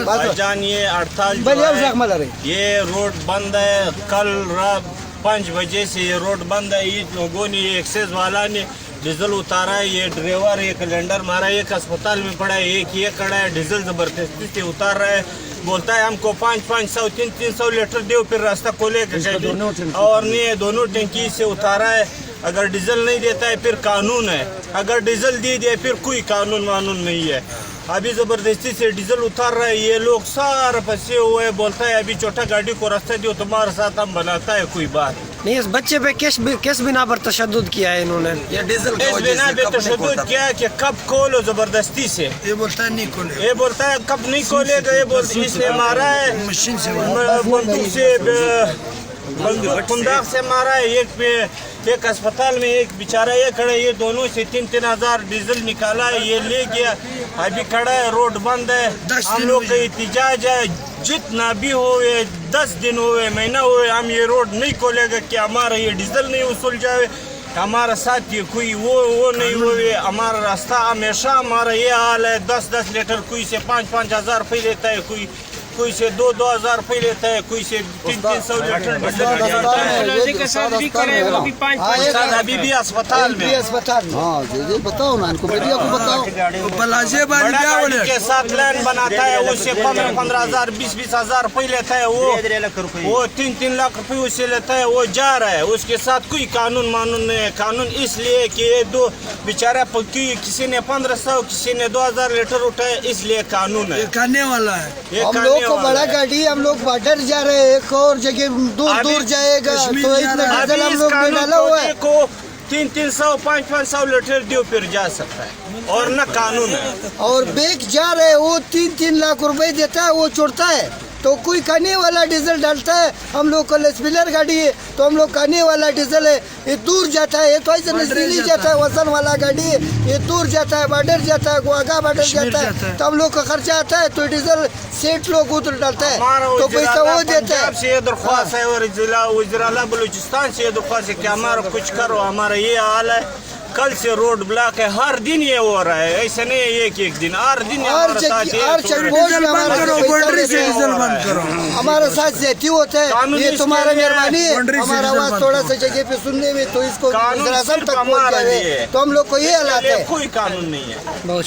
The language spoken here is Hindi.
भाईजान ये हड़ताल ये रोड बंद है। कल रात 5 बजे से ये रोड बंद है। इन लोगों ने एक्सेस वाला ने डीजल उतारा है। ये ड्राइवर एक सिलेंडर मारा है, एक अस्पताल में पड़ा है, एक ये खड़ा है। डीजल जबरदस्ती से उतार रहा है। बोलता है हमको 500-500 300 लीटर दो फिर रास्ता खोलेगा। और नहीं दोनों टंकी से उतारा है। अगर डीजल नहीं देता है फिर कानून है, अगर डीजल दे दिया फिर कोई कानून वानून नहीं है। अभी जबरदस्ती से डीजल उतार रहा है। ये लोग सारे फंसे हुए। बोलता है अभी छोटा गाड़ी को रास्ता दो, तुम्हारे साथ हम बनाता है। कोई बात नहीं, इस बच्चे पे केस बिना पर तशद्दुद किया है इन्होंने। ये डीजल बिना पे तशद्दुद किया कि कब खोलो जबरदस्ती से। ये बोलता है नहीं खोले, ये बोलता है कब नहीं खोलेगा। ये बोलता इसने मारा है मशीन से, बंदूक से कुंदाक से मारा है। एक अस्पताल में एक बेचारा ये खड़ा, ये दोनों से 3-3 हजार डीजल निकाला है। ये ले गया, अभी खड़ा है। रोड बंद है। हम लोग का एहतजाज है, जितना भी हुए 10 दिन हुए, महीना हुए, हम ये रोड नहीं खोलेगा कि हमारा ये डीजल नहीं वसूल जाए। हमारा साथ ये कोई वो नहीं हुए। हमारा रास्ता हमेशा हमारा ये हाल है। 10-10 लीटर कोई से 5-5 हजार रुपये लेता है, कोई से 2-2 हजार रुपये लेता है, कोई से 300 लीटर अभी भी अस्पताल में। बताओ ना इनको, मीडिया को बताओ। के साथ लाइन बनाता है, उससे 15 हजार 20 हजार रुपये लेता है। वो 3 लाख रुपये उससे लेता है। वो जा रहा है, उसके साथ कोई कानून मानून नहीं है। कानून इसलिए कि ये दो बेचारा किसी ने 1500 किसी ने 2000 लीटर उठाए, इसलिए कानून है। करने वाला है। हम लोग को बड़ा गाड़ी, हम लोग बॉर्डर जा रहे हैं, एक और जगह दूर जाएगा तो इतना डीजल हम लोग में डाला हुआ है। 300 500 लीटर दो फिर जा सकता है और न कानून है। और बेच जा रहे हैं, वो 3-3 लाख रुपए देता है, वो छोड़ता है तो कोई खाने वाला डीजल डालता है। हम लोग को लेस्पिलर गाड़ी है तो हम लोग खाने वाला डीजल है, ये दूर जाता है। ये तो ऐसे नजदीक जाता है, वजन वाला गाड़ी है, ये दूर जाता है, बॉर्डर जाता है, गुआगा बॉर्डर जाता है। तो हम लोग का खर्चा आता है तो डीजल सेठ लोग उधर डालता है तो पैसा वो देता है। से दरख्वास्त है और जिला वज़ीर-ए-आला बलूचिस्तान से दरख्वास्त है कि हमारा कुछ करो, हमारा ये हाल है। कल से रोड ब्लॉक है, हर दिन ये हो रहा है। ऐसे नहीं है एक दिन, हर दिन हमारे साथ ज्यादती होता है। ये तुम्हारा मेहरबानी है, हमारा आवाज थोड़ा सा जगह पे सुनने में, तो इसको तक पहुंच जाए। तो हम लोग को ये हालात है, कोई कानून नहीं है। बहुत